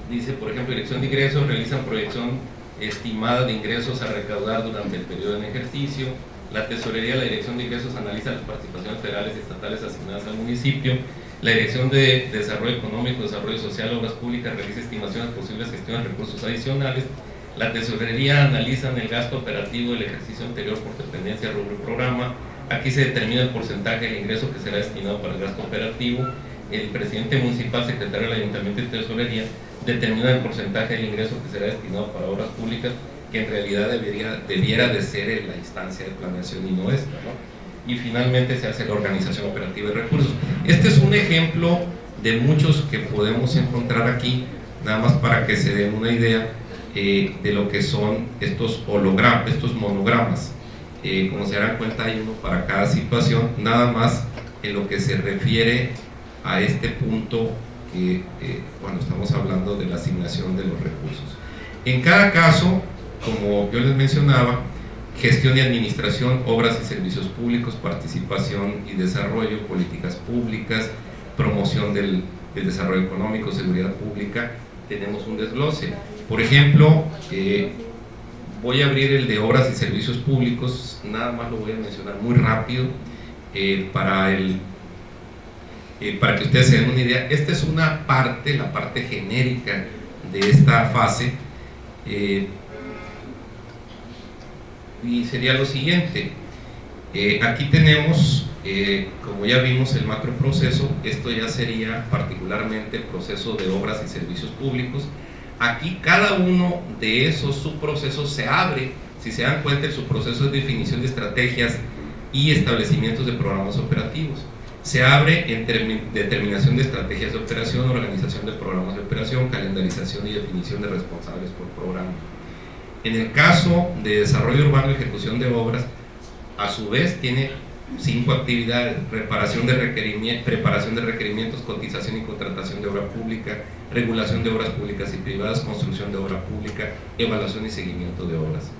Dice, por ejemplo, dirección de ingresos, realizan proyección estimada de ingresos a recaudar durante el periodo en ejercicio. La tesorería, la dirección de ingresos analiza las participaciones federales y estatales asignadas al municipio. La dirección de desarrollo económico, desarrollo social, obras públicas realiza estimaciones de posibles gestiones de recursos adicionales. La tesorería analiza el gasto operativo del ejercicio anterior por dependencia, rubro y programa. Aquí se determina el porcentaje del ingreso que será destinado para el gasto operativo. El presidente municipal, secretario del ayuntamiento y tesorería determina el porcentaje del ingreso que será destinado para obras públicas, que en realidad debiera de ser en la instancia de planeación y no esta, ¿no? Y finalmente se hace la organización operativa de recursos. Este es un ejemplo de muchos que podemos encontrar aquí, nada más para que se den una idea de lo que son estos hologramas, estos monogramas. Como se darán cuenta, hay uno para cada situación, nada más en lo que se refiere a este punto que cuando estamos hablando de la asignación de los recursos. En cada caso, como yo les mencionaba, gestión y administración, obras y servicios públicos, participación y desarrollo, políticas públicas, promoción del desarrollo económico, seguridad pública, tenemos un desglose. Por ejemplo, voy a abrir el de obras y servicios públicos, nada más lo voy a mencionar muy rápido para que ustedes se den una idea. Esta es una parte, la parte genérica de esta fase, y sería lo siguiente. Aquí tenemos, como ya vimos, el macroproceso. Esto ya sería particularmente el proceso de obras y servicios públicos. Aquí cada uno de esos subprocesos se abre, si se dan cuenta, el subproceso es definición de estrategias y establecimientos de programas operativos. Se abre en determinación de estrategias de operación, organización de programas de operación, calendarización y definición de responsables por programa. En el caso de desarrollo urbano y ejecución de obras, a su vez tiene 5 actividades: preparación de requerimientos, cotización y contratación de obra pública, regulación de obras públicas y privadas, construcción de obra pública, evaluación y seguimiento de obras.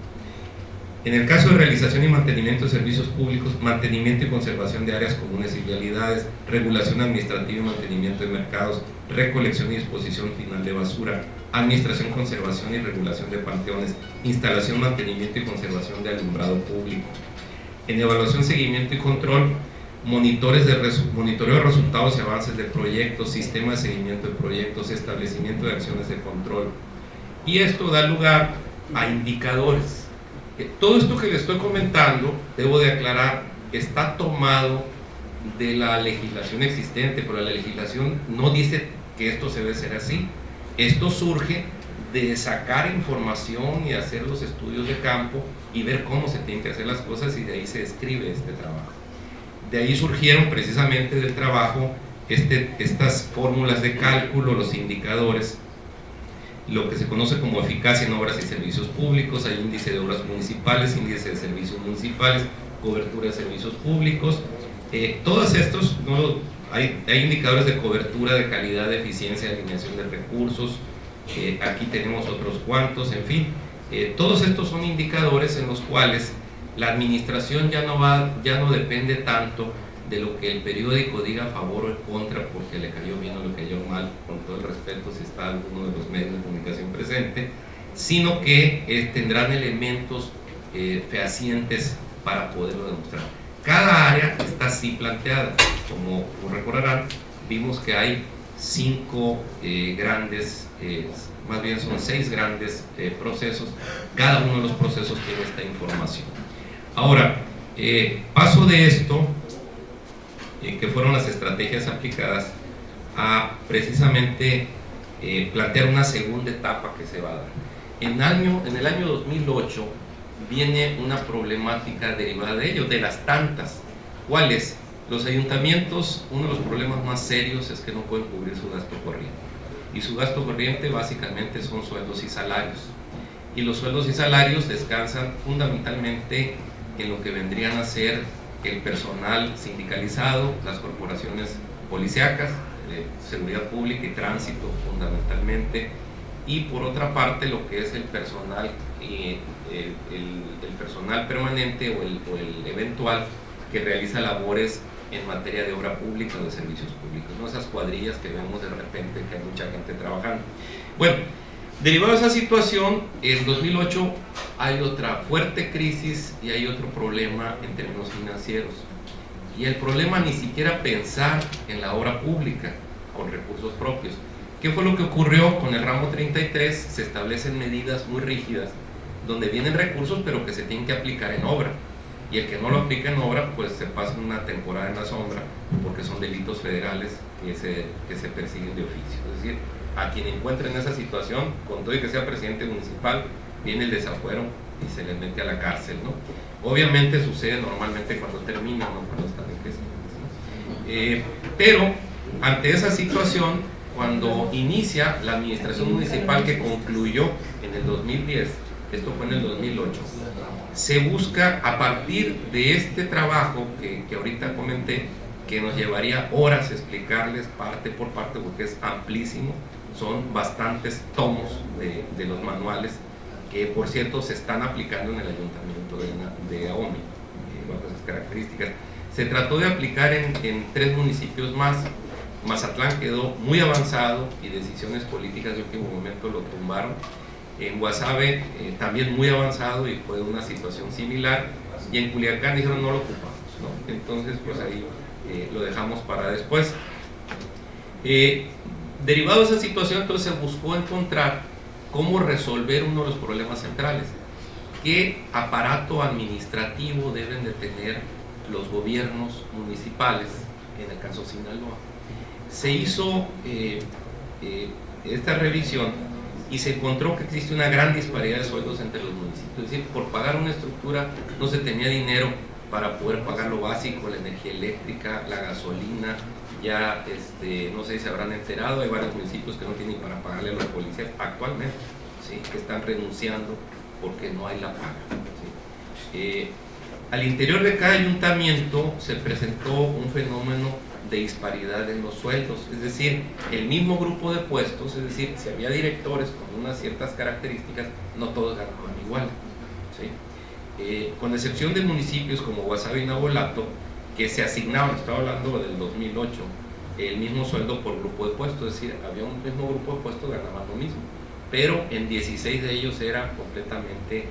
En el caso de realización y mantenimiento de servicios públicos, mantenimiento y conservación de áreas comunes y vialidades, regulación administrativa y mantenimiento de mercados, recolección y disposición final de basura, administración, conservación y regulación de panteones, instalación, mantenimiento y conservación de alumbrado público. En evaluación, seguimiento y control, monitoreo de resultados y avances de proyectos, sistema de seguimiento de proyectos, establecimiento de acciones de control. Y esto da lugar a indicadores. Todo esto que les estoy comentando, debo de aclarar, está tomado de la legislación existente, pero la legislación no dice que esto se debe hacer así. Esto surge de sacar información y hacer los estudios de campo y ver cómo se tienen que hacer las cosas, y de ahí se describe este trabajo. De ahí surgieron precisamente del trabajo estas fórmulas de cálculo, los indicadores, lo que se conoce como eficacia en obras y servicios públicos. Hay índice de obras municipales, índice de servicios municipales, cobertura de servicios públicos. Todos estos, ¿no? Hay indicadores de cobertura, de calidad, de eficiencia, de alineación de recursos. Aquí tenemos otros cuantos, en fin. Todos estos son indicadores en los cuales la administración ya no depende tanto de lo que el periódico diga a favor o en contra, porque le cayó bien o le cayó mal, con todo el respeto si está alguno de los medios de comunicación presente, sino que tendrán elementos fehacientes para poderlo demostrar. Cada área está así planteada. Como recordarán, vimos que hay 5 grandes, más bien son 6 grandes procesos. Cada uno de los procesos tiene esta información. Ahora, paso de esto, que fueron las estrategias aplicadas, a precisamente plantear una segunda etapa que se va a dar. En el año 2008 viene una problemática derivada de ello, de las tantas. ¿Cuáles? Los ayuntamientos, uno de los problemas más serios es que no pueden cubrir su gasto corriente. Y su gasto corriente básicamente son sueldos y salarios. Y los sueldos y salarios descansan fundamentalmente en lo que vendrían a ser el personal sindicalizado, las corporaciones policíacas, seguridad pública y tránsito fundamentalmente, y por otra parte lo que es el personal, el personal permanente o el eventual que realiza labores en materia de obra pública o de servicios públicos, ¿no? Esas cuadrillas que vemos de repente que hay mucha gente trabajando. Bueno, derivado de esa situación, en 2008 hay otra fuerte crisis y hay otro problema en términos financieros. Y el problema ni siquiera pensar en la obra pública con recursos propios. ¿Qué fue lo que ocurrió con el ramo 33? Se establecen medidas muy rígidas donde vienen recursos pero que se tienen que aplicar en obra. Y el que no lo aplica en obra, pues se pasa una temporada en la sombra porque son delitos federales que se persiguen de oficio. Es decir, a quien encuentre en esa situación, con todo y que sea presidente municipal, viene el desafuero y se les mete a la cárcel, ¿no? Obviamente sucede normalmente cuando termina, no cuando están en gestión, ¿no? Pero ante esa situación, cuando inicia la administración municipal que concluyó en el 2010, esto fue en el 2008, se busca a partir de este trabajo que ahorita comenté, que nos llevaría horas explicarles parte por parte porque es amplísimo, son bastantes tomos de los manuales que por cierto se están aplicando en el ayuntamiento de Ahome, bajo esas características. Se trató de aplicar en 3 municipios más. Mazatlán quedó muy avanzado y decisiones políticas de último momento lo tumbaron. En Guasave también muy avanzado y fue una situación similar, y en Culiacán dijeron no lo ocupamos, ¿no? Entonces pues ahí lo dejamos para después. Derivado de esa situación, entonces se buscó encontrar cómo resolver uno de los problemas centrales. ¿Qué aparato administrativo deben de tener los gobiernos municipales, en el caso Sinaloa? Se hizo esta revisión y se encontró que existe una gran disparidad de sueldos entre los municipios. Es decir, por pagar una estructura no se tenía dinero para poder pagar lo básico, la energía eléctrica, la gasolina. Ya no sé si se habrán enterado, hay varios municipios que no tienen para pagarle a los policías actualmente, ¿sí? Que están renunciando porque no hay la paga, ¿sí? Al interior de cada ayuntamiento se presentó un fenómeno de disparidad en los sueldos, es decir, el mismo grupo de puestos, es decir, si había directores con unas ciertas características, no todos ganaban igual, ¿sí? Con excepción de municipios como Guasave y Nabolato, que se asignaban, estaba hablando del 2008, el mismo sueldo por grupo de puestos, es decir, había un mismo grupo de puestos, ganaban lo mismo, pero en 16 de ellos era completamente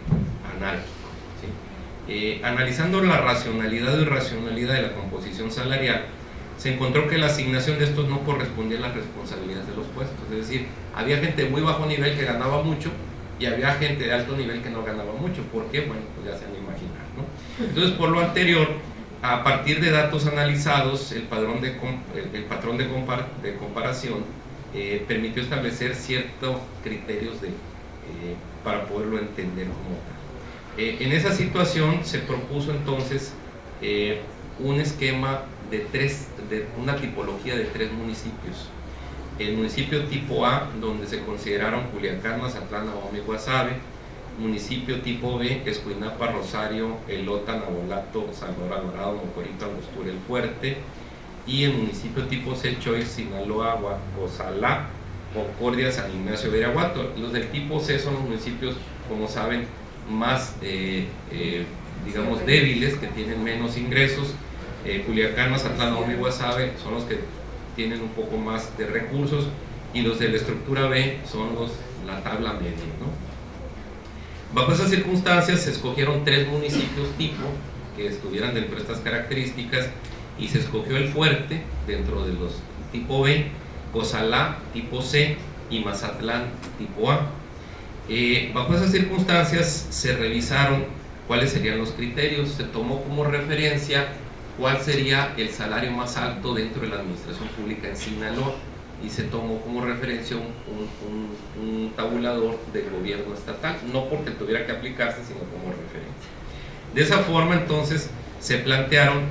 anárquico, ¿sí? Analizando la racionalidad o irracionalidad de la composición salarial, se encontró que la asignación de estos no correspondía a las responsabilidades de los puestos, es decir, había gente de muy bajo nivel que ganaba mucho y había gente de alto nivel que no ganaba mucho. ¿Por qué? Bueno, pues ya se han de imaginar, ¿no? Entonces, por lo anterior, a partir de datos analizados, el patrón de comparación permitió establecer ciertos criterios para poderlo entender como tal. En esa situación se propuso entonces un esquema de una tipología de 3 municipios. El municipio tipo A, donde se consideraron Culiacán, Mazatlán, Ahome y Guasave. Municipio tipo B, Escuinapa, Rosario, Elota, Nabolato, Salvador Alvarado, Mocorito, Angostura, El Fuerte. Y el municipio tipo C, Choix, Sinaloa, Osalá, Concordia, San Ignacio, Veraguato. Los del tipo C son los municipios, como saben, más digamos débiles, que tienen menos ingresos. Culiacán, Mazatlán, Ahome y Guasave son los que tienen un poco más de recursos, y los de la estructura B son la tabla media, ¿no? Bajo esas circunstancias se escogieron 3 municipios tipo que estuvieran dentro de estas características y se escogió El Fuerte dentro de los tipo B, Cozalá tipo C y Mazatlán tipo A. Bajo esas circunstancias se revisaron cuáles serían los criterios, se tomó como referencia cuál sería el salario más alto dentro de la administración pública en Sinaloa y se tomó como referencia un tabulador del gobierno estatal, no porque tuviera que aplicarse, sino como referencia. De esa forma entonces se plantearon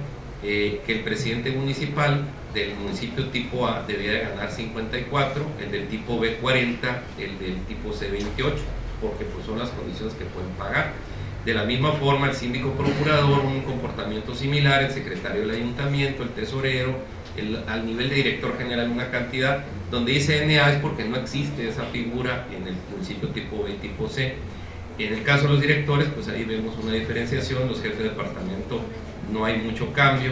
que el presidente municipal del municipio tipo A debía ganar 54, el del tipo B 40, el del tipo C 28, porque pues son las condiciones que pueden pagar. De la misma forma, el síndico procurador, un comportamiento similar, el secretario del ayuntamiento, el tesorero, al nivel de director general una cantidad, donde dice NA es porque no existe esa figura en el municipio tipo B y tipo C. En el caso de los directores, pues ahí vemos una diferenciación, los jefes de departamento no hay mucho cambio,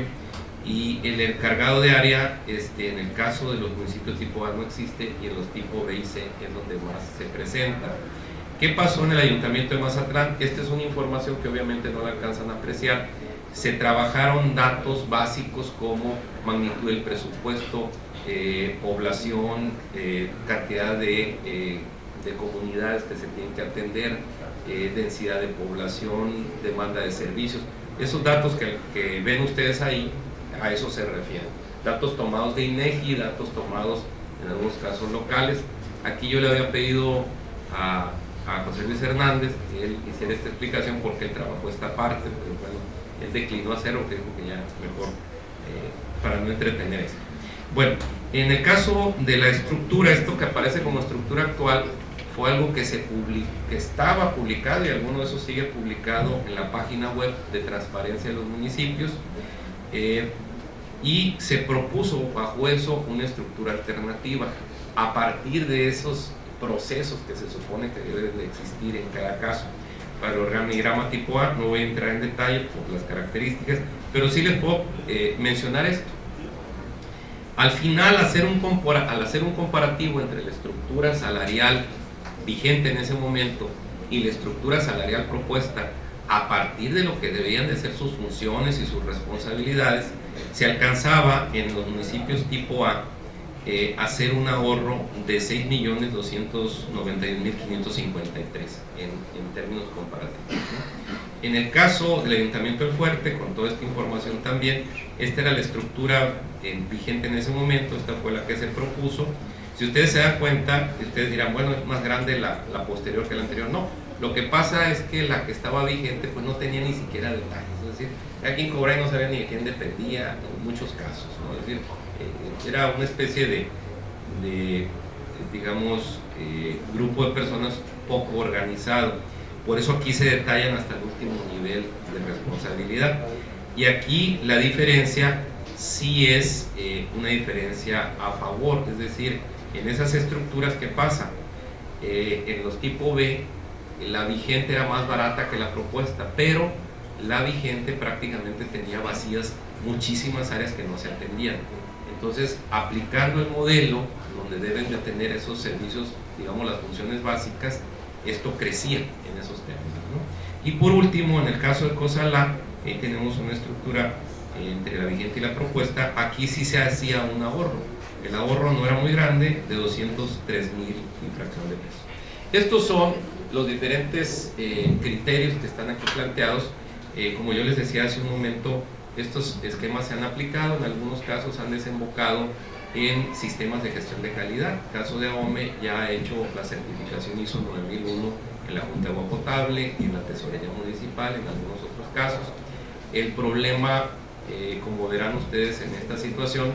y el encargado de área, en el caso de los municipios tipo A no existe, y en los tipo B y C es donde más se presenta. ¿Qué pasó en el ayuntamiento de Mazatlán? Esta es una información que obviamente no la alcanzan a apreciar. Se trabajaron datos básicos como magnitud del presupuesto, población, cantidad de comunidades que se tienen que atender, densidad de población, demanda de servicios. Esos datos que ven ustedes ahí, a eso se refieren. Datos tomados de INEGI, datos tomados en algunos casos locales. Aquí yo le había pedido a José Luis Hernández que él hiciera esta explicación porque él trabajó esta parte, pero bueno, él declinó hacerlo, que dijo que ya mejor para no entretener esto. Bueno, en el caso de la estructura, esto que aparece como estructura actual fue algo que estaba publicado, y alguno de esos sigue publicado en la página web de Transparencia de los Municipios, y se propuso bajo eso una estructura alternativa a partir de esos procesos que se supone que deben de existir en cada caso. Para el organigrama tipo A no voy a entrar en detalle por las características, pero sí les puedo mencionar esto. Al final, al hacer un comparativo entre la estructura salarial vigente en ese momento y la estructura salarial propuesta a partir de lo que debían de ser sus funciones y sus responsabilidades, se alcanzaba en los municipios tipo A hacer un ahorro de 6.291.553 en términos comparativos, ¿no? En el caso del Ayuntamiento del Fuerte, con toda esta información también, esta era la estructura vigente en ese momento, esta fue la que se propuso. Si ustedes se dan cuenta, ustedes dirán, bueno, es más grande la posterior que la anterior. No, lo que pasa es que la que estaba vigente pues no tenía ni siquiera detalles, es decir, a quien cobraba y no sabía ni de quién dependía en muchos casos, ¿no? Es decir, era una especie de digamos, grupo de personas poco organizado. Por eso aquí se detallan hasta el último nivel de responsabilidad. Y aquí la diferencia sí es una diferencia a favor, es decir, en esas estructuras, ¿qué pasa? En los tipo B, la vigente era más barata que la propuesta, pero la vigente prácticamente tenía vacías muchísimas áreas que no se atendían. Entonces, aplicando el modelo donde deben de tener esos servicios, digamos las funciones básicas, esto crecía en esos términos, ¿no? Y por último, en el caso de Cozalá, tenemos una estructura entre la vigente y la propuesta. Aquí sí se hacía un ahorro. El ahorro no era muy grande, de 203.000 y fracción de pesos. Estos son los diferentes criterios que están aquí planteados. Como yo les decía hace un momento, estos esquemas se han aplicado, en algunos casos han desembocado en sistemas de gestión de calidad. El caso de AOME ya ha hecho la certificación ISO 9001 en la Junta de Agua Potable, en la Tesorería Municipal, en algunos otros casos. El problema, como verán ustedes en esta situación,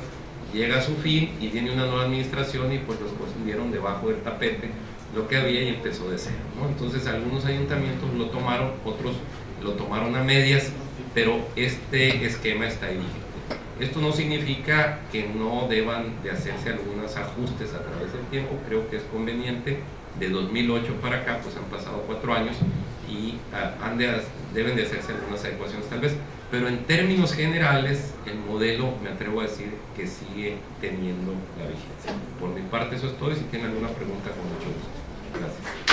llega a su fin y viene una nueva administración y pues los pusieron debajo del tapete lo que había y empezó de cero, ¿no? Entonces algunos ayuntamientos lo tomaron, otros lo tomaron a medias, pero este esquema está ahí vigente. Esto no significa que no deban de hacerse algunos ajustes a través del tiempo. Creo que es conveniente. De 2008 para acá pues han pasado 4 años y deben de hacerse algunas adecuaciones tal vez, pero en términos generales el modelo, me atrevo a decir que sigue teniendo la vigencia. Por mi parte eso es todo, y si tienen alguna pregunta con mucho gusto. Gracias.